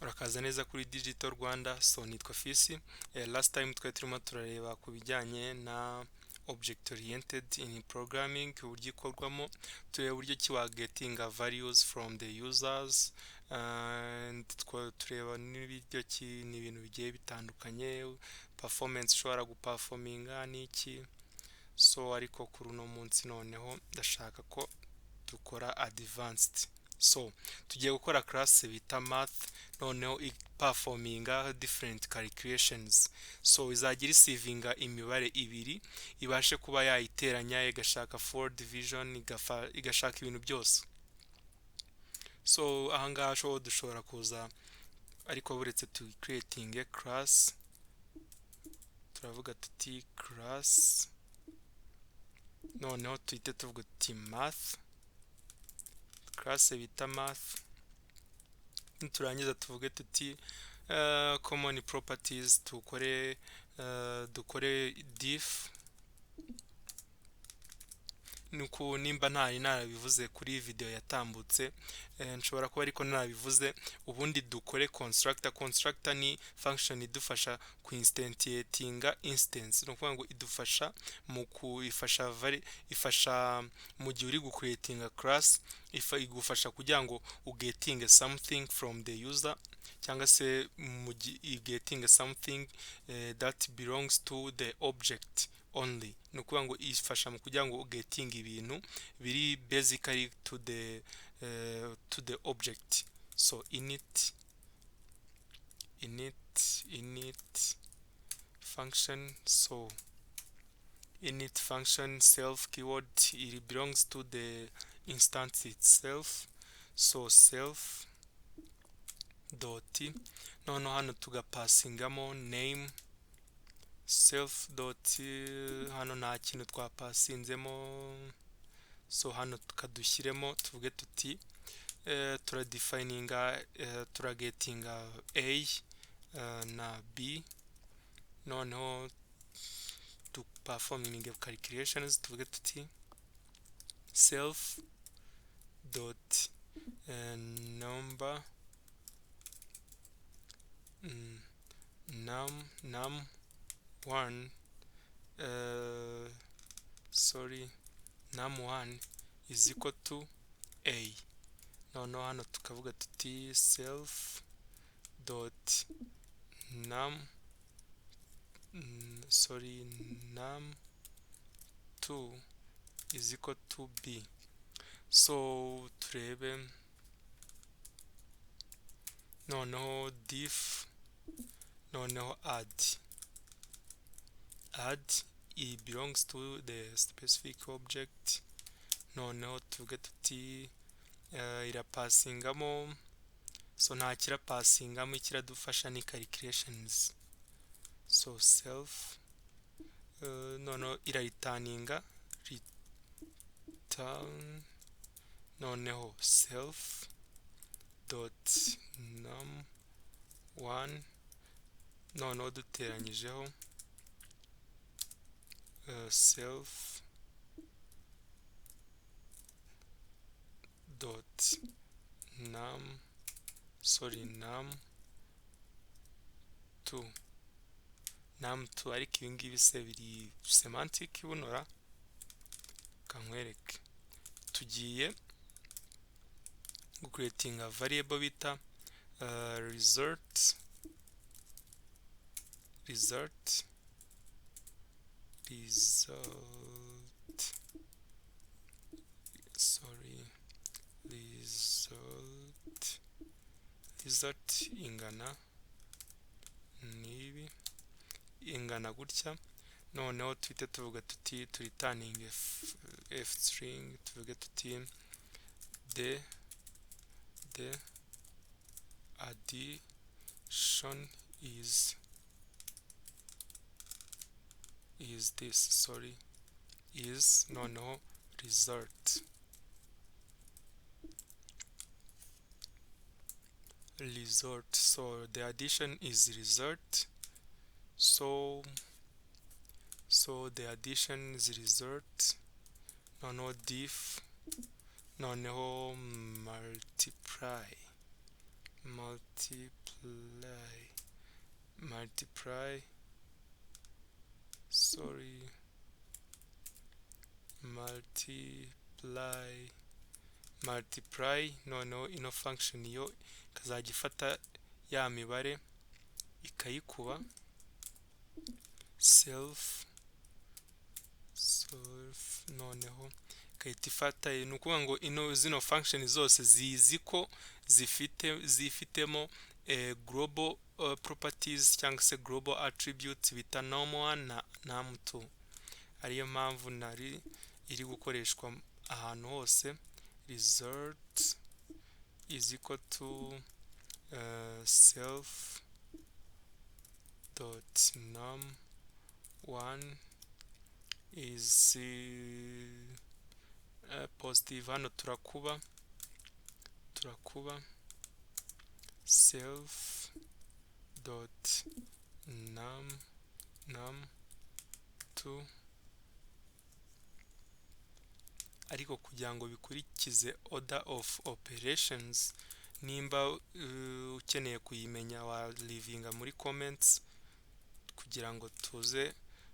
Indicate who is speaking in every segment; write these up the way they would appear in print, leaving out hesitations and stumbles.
Speaker 1: Murakaza neza kuri Digital Rwanda, so nitwa Fisi. Last time twari turimo turareba ku bijyanye na object oriented in programming, uburyo ikorwamo, tureba uburyo ki wa getting values from the users, and tureba n'ibiryo ki ni ibintu bigiye bitandukanye, performance ushobora guperforminga n'iki. So ariko kuri uno munsi noneho ndashaka ko dukora advanced. So tugiye gukora class bita math, noneho performinga different calculations. So izagira receiving imibare ibiri, ibashe kuba yayiteranya, igashaka for division, igashaka ibintu byose. So ahangaha dushobora kuza, ariko buretse tu creating a class, turavuga tuti class, noneho tuhite tuvuga tuti math, class bita math, niturangiza tuvuge tuti common properties, dukore diff. Nuko nimba ntari narabivuze kuri video yatambutse, nshobora kuba ariko narabivuze, ubundi dukore constructor ni function idufasha ku instantiatinga instance, no kuvuga ngo idufasha mu ifasha mu gihe uri gucreatinga class, igufasha kugira ngo ugetinge something from the user, cyangwa se mu getting something that belongs to the object only. No kuvuga ngo ifasha mu kugira ngo getting ibintu biri basically to the object. So init function, so init function self keyword, it belongs to the instance itself. So self dot, noneho hano tugapassingamo name self dot, hano nta kintu twapasinzemo. So hano tukadushyiremo tuvuge tuti turadefininga, turagetinga a na b, noneho to performing calculations tuvuge tuti self dot number num1 num1 is equal to a. Noneho hano tukavuga tuti self dot num2 is equal to b. So turebe noneho diff, noneho add, it belongs to the specific object. Noneho tuvuge tuti irapassingamo, so nta kirapassingamo, ikiradufasha ni calculations. So self noneho iraritaninga return, noneho self dot num1, noneho duteranyijeho self dot num2, ariko ibi ngibi se biri semantic bunora, kankwereke. Tugiye gucreatinga variable bita result, ingana nibi, ingana gutya. Noneho tuhite tuvuga tuti returning f string, tuvuge tuti the addition is this, is noneho result, so the addition is result. So the addition is result, noneho diff, noneho multiply, multiply sorry multiply noneho ino function yo ikazajya ifata ya mibare ikayikuba self noneho ikahita ifata ni ukuvuga ngo ino zino function zose zizi ko zifitemo global properties cyangwa se global attributes bita num1 na num2 ariyo mpamvu nari iri gukoreshwa ahantu hose. Result is equal to self dot num1 is positive. Hano turakuba self dot num2 ariko kugira ngo bikurikize order of operations. Nimba ukeneye kuyimenya wa leavinga muri comments kugira ngo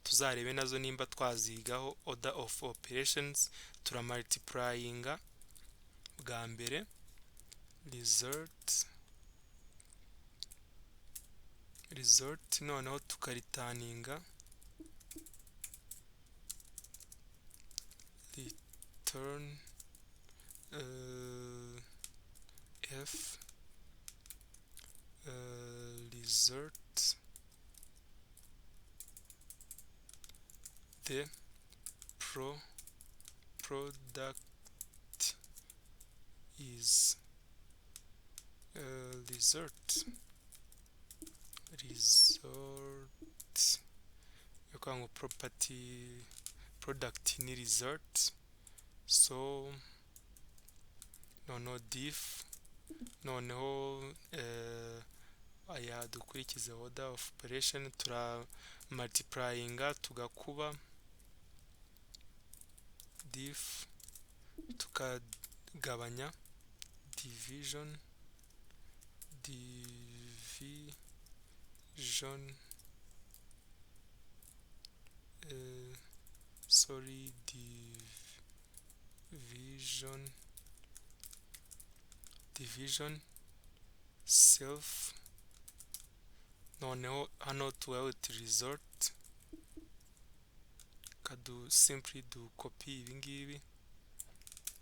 Speaker 1: tuzarebe nazo nimba twazigaho. Order of operations turamultiplyinga bwa mbere result noneho tukaritaninga return f result the product is result yakwango property product ni result. So noneho diff noneho aya dukurikize order of operation turamultiplyinga tugakuba diff tukagabanya division division self noneho hano tuwawuti result kadu simply do copy ibingibi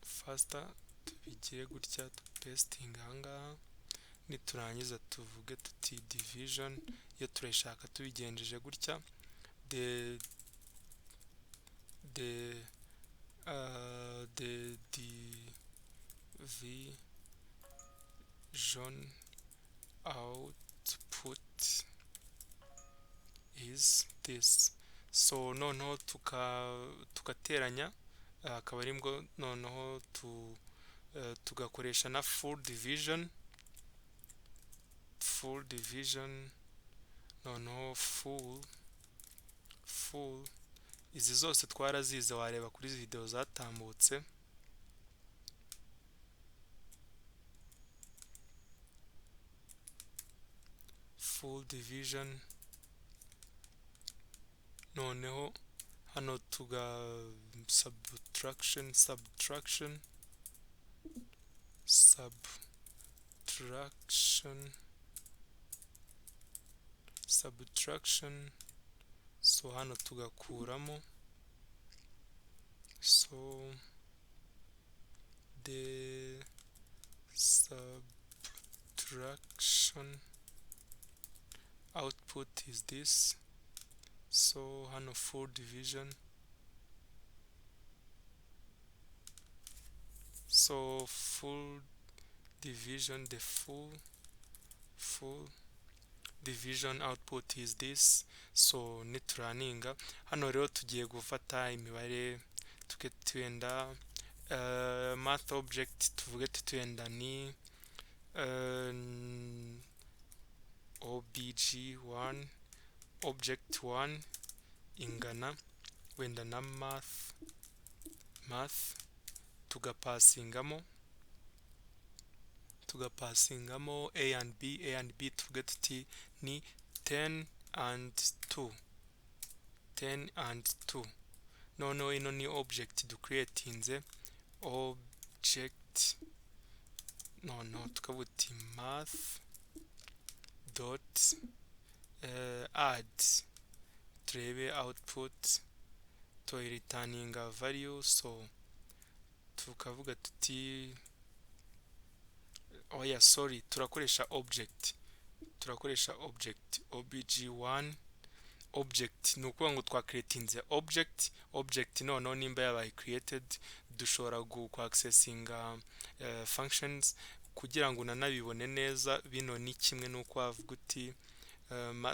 Speaker 1: faster tubigire gutya pasting ahangaha niturangiza tuvuge tuti division iyo turashaka tubigenjeje gutya the division output is this. So noneho tugateranya akaba ari bwo noneho tugakoresha na full division noneho full izi zose twarazize wareba kuri video zatambutse. Full division noneho hano tuga subtraction so hano tugakuramo so the subtraction output is this. So hano full division the full division output is this. So nituraninga hano rero tugiye gufata imibare tuenda math object tuvuge tuenda ni obj1 object 1 ingana wenda na math tugapasingamo tugapasingamo a and b tuvuge tuti ni 10 and 2, 10 and 2. noneho ino ni object ducreatinze, object noneho tukavuga uti math dot add, turebe output to returning a value. So tukavuga tuti sorry, turakoresha object obj1 object, ni ukuvuga ngo twacreatinze object noneho nimba yabaye created dushobora accessinga functions kugira ngo unanabibone neza. Bino ni kimwe nuko wavuga uti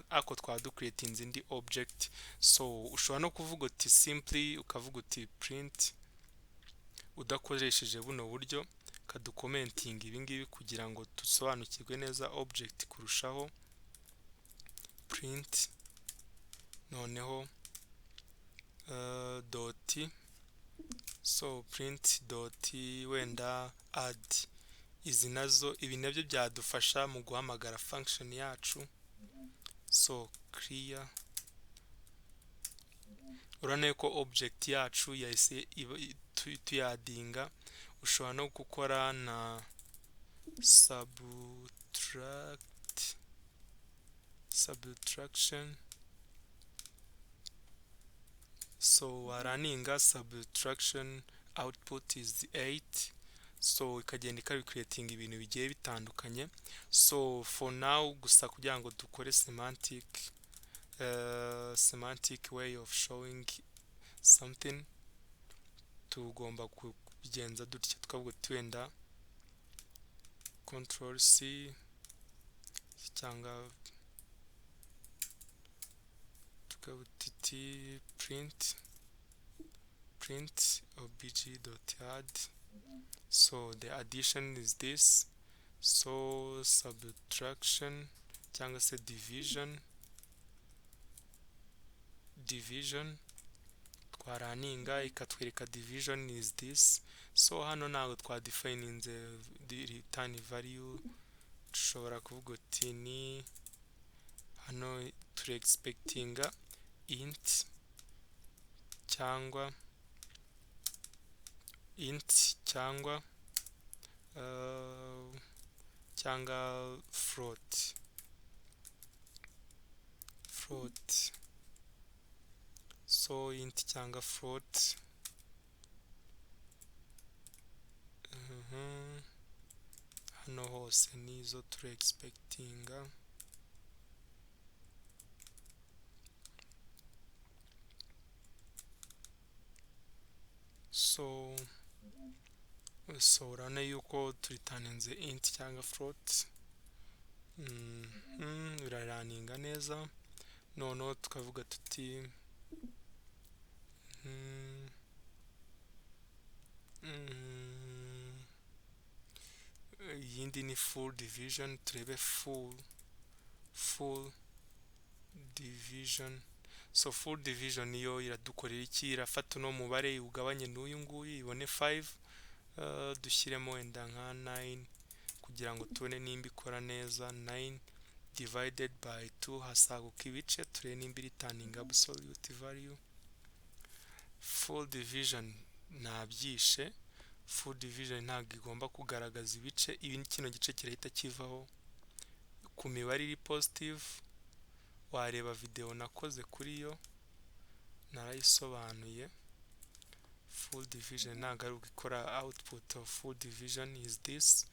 Speaker 1: ako twaducreatinze indi object. So ushobora no kuvuga uti simply ukavuga uti print udakoresheje buno buryo, kadukomentinga ibingibi kugira ngo dusobanukirwe neza object kurushaho. Print noneho dot, so print dot wenda add, izi nazo ibi nabyo byadufasha mu guhamagara function yacu. So clear, urane ko object yacu yahise tuyadinga. Ushobora no gukora na subtraction, so waraninga subtraction output is 8, so ikagenda ikabicreating ibintu bigiye bitandukanye. So for now gusa kugira ngo dukore semantic way of showing something, tugomba kubigenza dutya, tukavuga twenda control C cyangwa tukavuga print obj.add. So the addition is this, so subtraction cyangwa se division twaraninga ikatwereka division is this. So hano ntabwo twadefininze return value, dushobora kuvuga uti ni hano turi expectinga int cyangwa float. So int cyangwa float, hano hose nizo turi expectinga. So urabona yuko turitaninze int cyangwa float, biraraninga neza. Noneho tukavuga tuti yindi ni full division, turebe full division. So full division niyo iradukorera iki? Irafata uno mubare ugabanye n'uyu nguyu ibone 5, dushyiremo wenda nka 9 kugira ngo tubone nimba ikora neza. 9 divided by 2 hasaguka ibice, turebe nimba returning absolute value. Full division nabyishe, full division ntabwo igomba kugaragaza ibice. Ibi kino gice kirahita kivaho. Ku mibare iri positive wareba video nakoze kuri yo narayisobanuye. Full division ntabwo ari gukora, output of full division is this.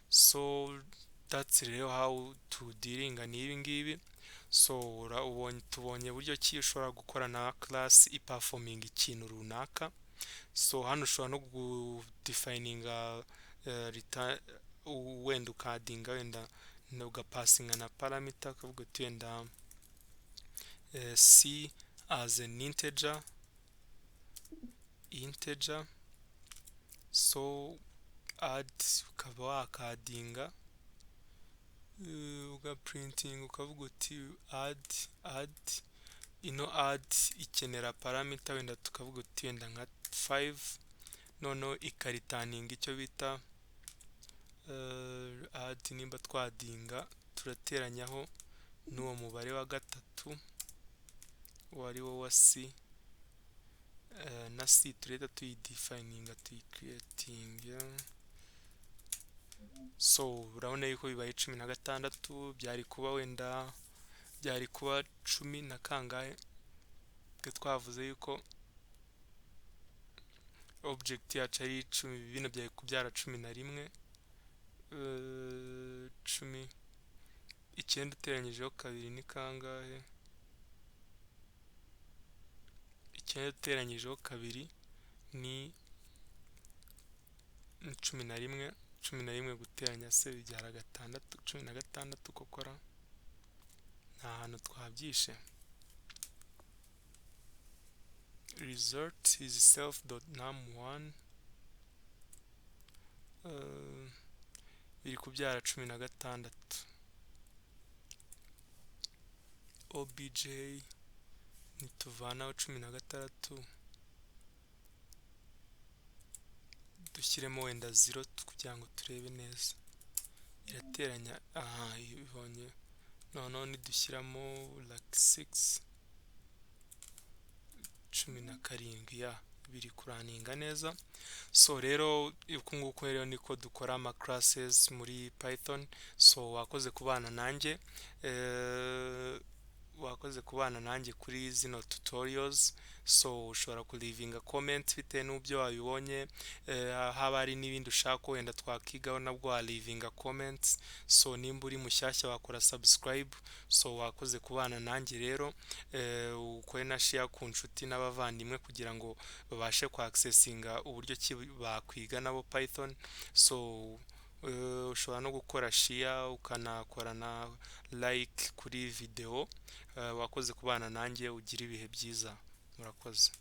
Speaker 1: So that's really how to dealing n'ibi ngibi. So tubonye buryo ki ushobora gukora na class iperforming ikintu runaka. So hano ushobora no gudefininga wenda ukadinga wenda ugapasinga na parameter, ukavuga uti wenda c as an integer. So add ukaba wakadinga ugaprinting ukavuga uti add ino add ikenera parameter wenda tukavuga uti wenda nka 5, noneho ikaritaninga icyo bita add nimba twadinga turateranyaho n'uwo mubare wa gatatu wari wo wa c, na c tureta tuyidefininga tuyicreatinga. So urabona yuko bibaye 16, byari kuba wenda byari kuba 10 na kangahe, twe twavuze yuko object yacu ari 10, bino byari kubyara 11. 10 icyenda uteranyijeho kabiri ni kangahe? Icyenda uteranyijeho kabiri ni 11. 11 guteranya se bibyara 6. 16 kokora nta hantu twabyishe. Result is self.num1 biri kubyara 16. obj nituvanaho 16 dushyiremo wenda 0 kugira ngo turebe neza irateranya. Ibonye noneho nidushyiramo like 6 17 ya biri kuraninga neza. So rero uko nguko rero niko dukora ama classes muri Python. So wakoze kubana nanjye kuri zino tutorials. So ushobora kulivinga comment bitewe n'ubyo wabibonye, haba ari n'ibindi ushaka wenda twakigaho nabwo walivinga comments. So nimba uri mushyashya wakora subscribe. So wakoze kubana nanjye rero, ukore na share ku nshuti n'abavandimwe kugira ngo babashe ku accessinga uburyo ki bakwiga nabo Python. So ushobora no gukora share ukanakora na like kuri video. Wakoze kubana nanjye, ugira ibihe byiza, murakoze.